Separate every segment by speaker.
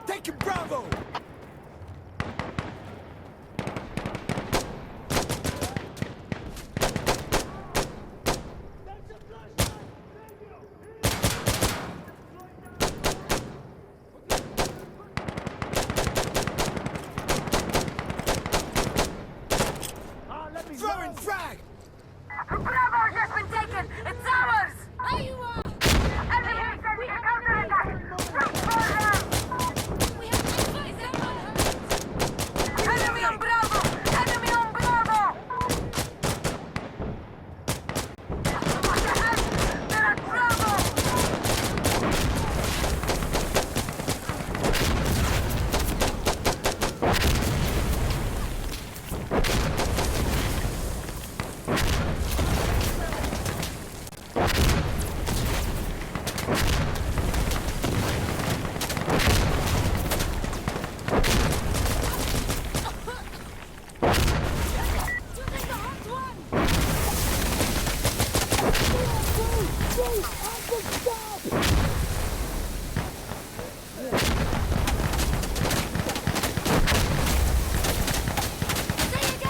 Speaker 1: Taking Bravo! Throwing frag!
Speaker 2: Bravo has been taken! It's ours!
Speaker 3: There you are!
Speaker 2: Enemy we have counterattack! Wait for them!
Speaker 3: We have advice!
Speaker 2: Enemy on Bravo! Enemy on Bravo! What the heck? They're at Bravo!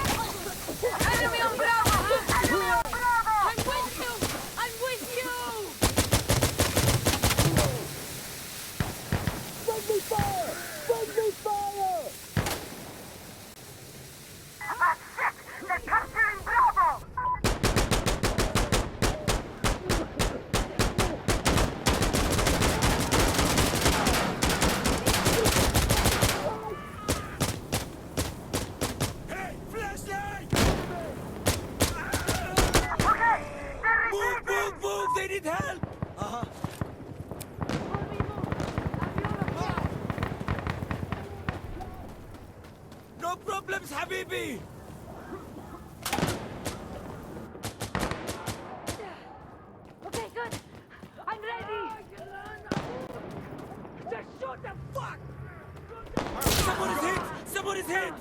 Speaker 2: Enemy on Bravo! Enemy on Bravo!
Speaker 3: I'm with you! I'm with you!
Speaker 1: Friendly fire! Friendly fire!
Speaker 2: Ah, shit! They're capturing Bravo!
Speaker 1: Hey, flashlight!
Speaker 2: Okay, they're
Speaker 1: Move,
Speaker 2: retreating!
Speaker 1: move! They need help! Uh-huh. No problems, Habibi!
Speaker 2: Okay, good. I'm ready.
Speaker 1: Just shoot the fuck! Someone is hit! Someone is hit!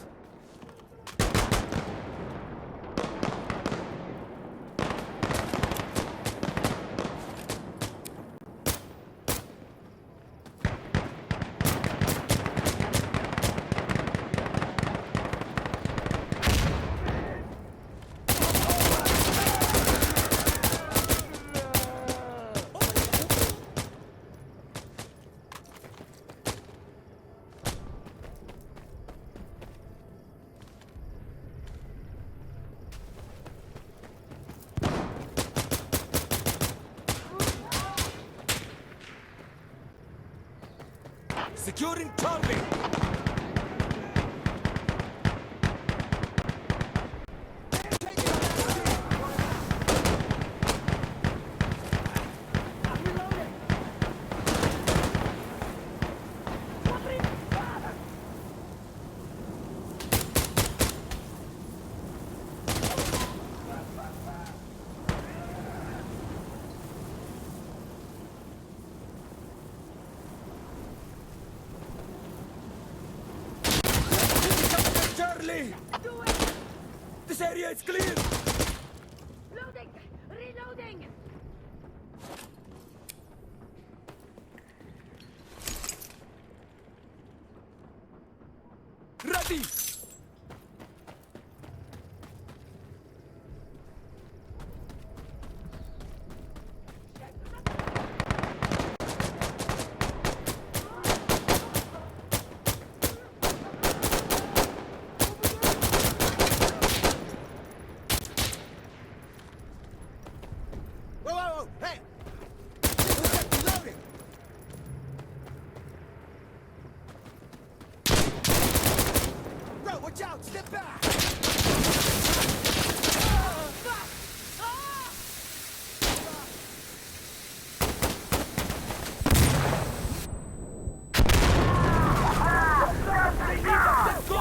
Speaker 1: Securing target! Charlie! This area is clear!
Speaker 3: Loading! Reloading!
Speaker 1: Ready! Whoa, whoa, whoa! Hey! Loading! Bro, watch out! Step back! Go!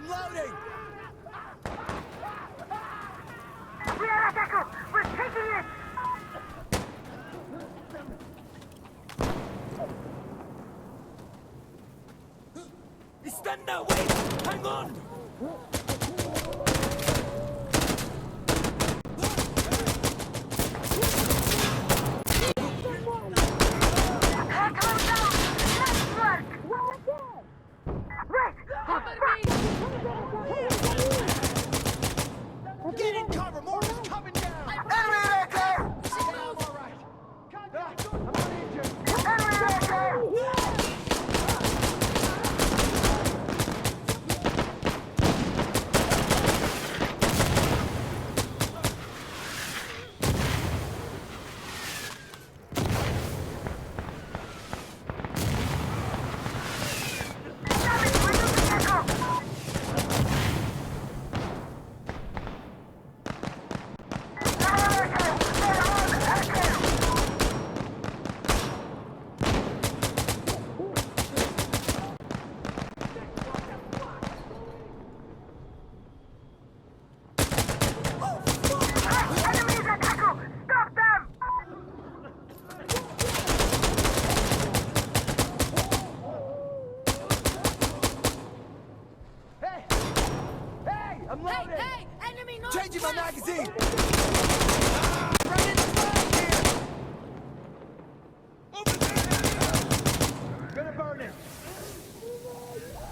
Speaker 1: I'm loading!
Speaker 2: We are at Echo! We're taking it!
Speaker 1: Istanda, wait! Hang on!
Speaker 2: Echo down! Let's work! Wait!
Speaker 3: Cover me!
Speaker 1: Get in cover! More is coming down!
Speaker 2: Enemy Echo!
Speaker 1: I'm alright! I'm uninjured!
Speaker 2: Enemy Echo! Damage! We're losing Echo! Enemies at Echo! Stop them!
Speaker 1: Hey! Hey! I'm
Speaker 3: Hey,
Speaker 1: loading!
Speaker 3: hey! Enemy north!
Speaker 1: Changing my
Speaker 3: west.
Speaker 1: magazine! Right in the flag here! Over there! Gonna burn him!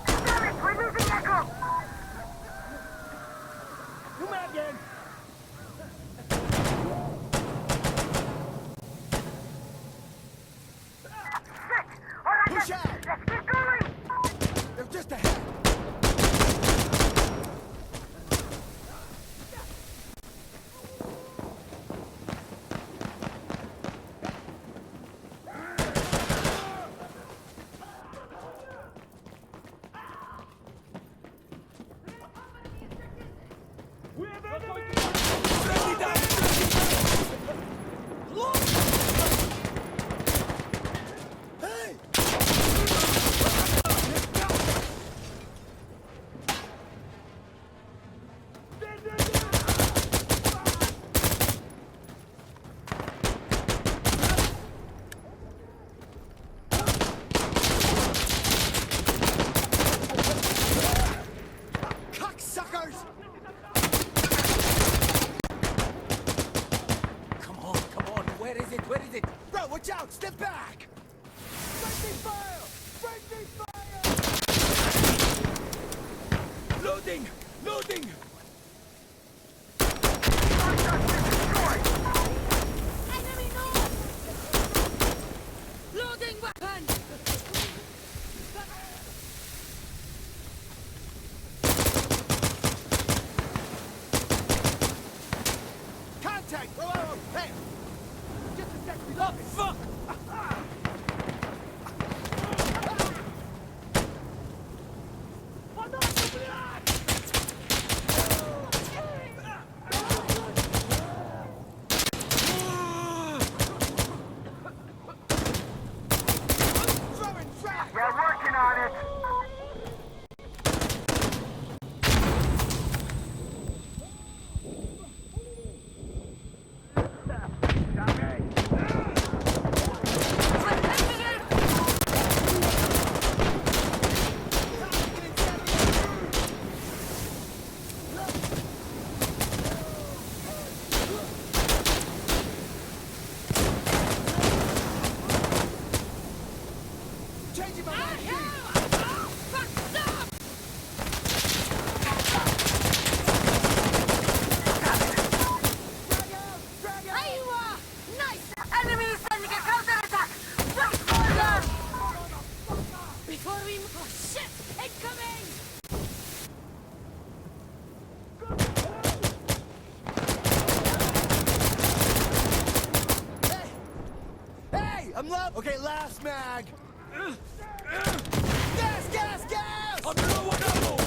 Speaker 2: Damn it! We're losing Echo!
Speaker 1: You man again!
Speaker 2: Shit! Alright,
Speaker 1: Push
Speaker 2: let's
Speaker 1: out.
Speaker 2: keep going!
Speaker 1: They're just ahead! Friendly down! Look! Hey! Cocksuckers! Come on, where is it, Bro, watch out, step back! Friendly fire! Friendly fire! Loading! Loading!
Speaker 3: Enemy north! Loading weapon!
Speaker 1: Contact! Whoa, hey! Just a sec, oh, fuck! Throwing trash!
Speaker 2: We're working on it!
Speaker 1: Changing my
Speaker 3: Ah,
Speaker 1: magazine!
Speaker 3: hell! Oh, fuck, stop! There you are! Nice!
Speaker 2: Enemy is sending a counterattack! Wait for them!
Speaker 3: Before we... Oh, shit! Incoming!
Speaker 1: Hey! I'm low! Okay, last mag! Gas, gas, gas! I'm low on ammo!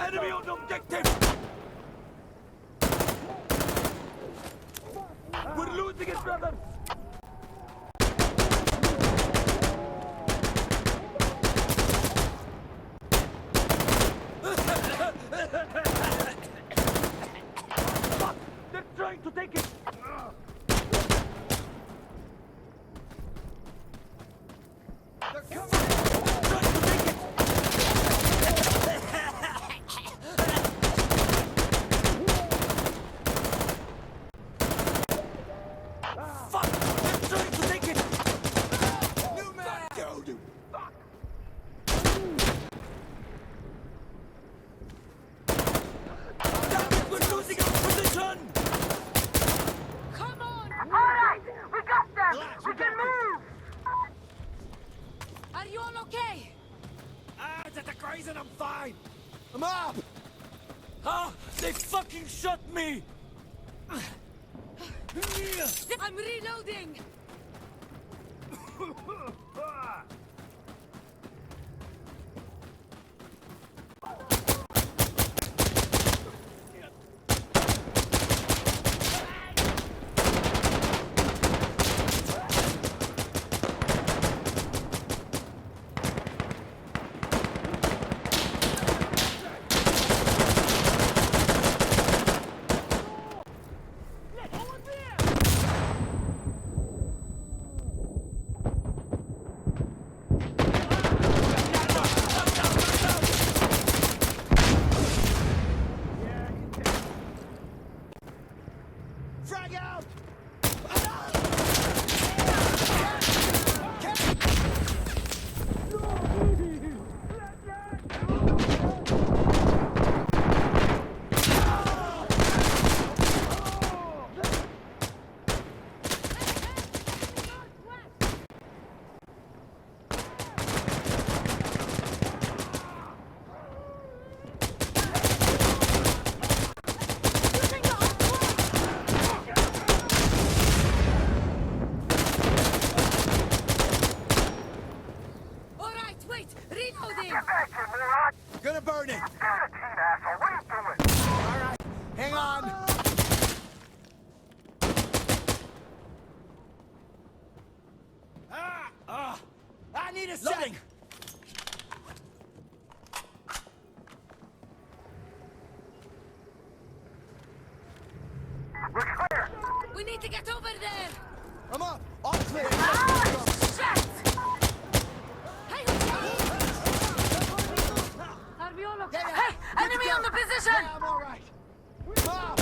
Speaker 1: Enemy on objective! We're losing it, brother! Fuck! They're trying to take it! They're coming! Trying to take it! Fuck! They're trying to take it! New man! Dude! Fuck! Damn it! We're losing our position!
Speaker 3: Come on!
Speaker 2: Alright, we got them! We can move!
Speaker 3: Are you all okay?
Speaker 1: That's a crazy and I'm fine! I'm up! Ah! They fucking shot me!
Speaker 3: I'm reloading!
Speaker 1: Frag out!
Speaker 3: Alright, wait! Reloading!
Speaker 2: Back here, moron!
Speaker 1: Gonna burn it!
Speaker 2: You're a teen asshole, what are you doing?
Speaker 1: Alright, hang on! I need a sec!
Speaker 2: We're clear!
Speaker 3: We need to get over there!
Speaker 1: I'm up! All clear!
Speaker 3: Shit! Hey, are we all okay? Hey, enemy on the position!
Speaker 1: Yeah, I'm alright! Up!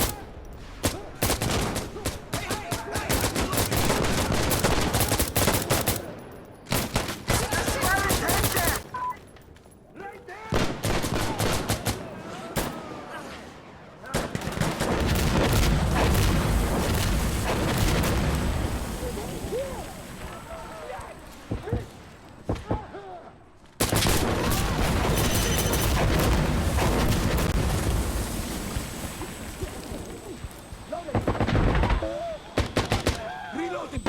Speaker 1: Reloading!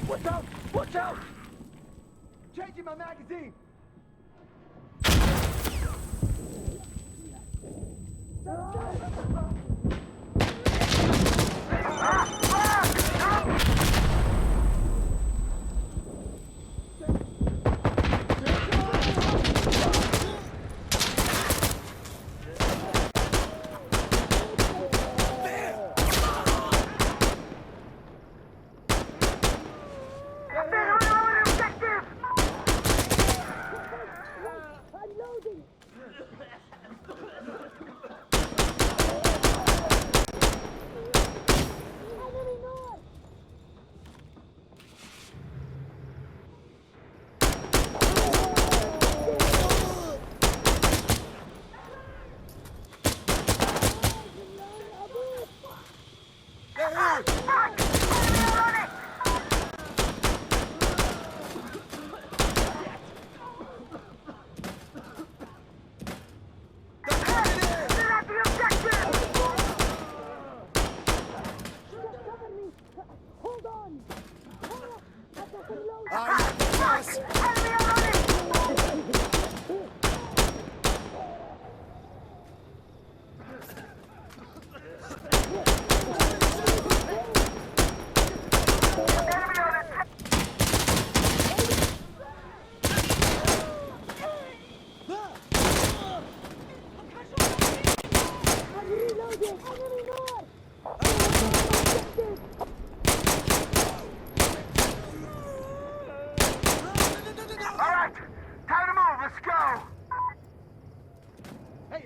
Speaker 1: Watch out! Watch out! Changing my magazine!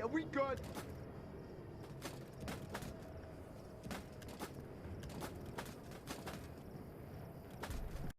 Speaker 4: are we good?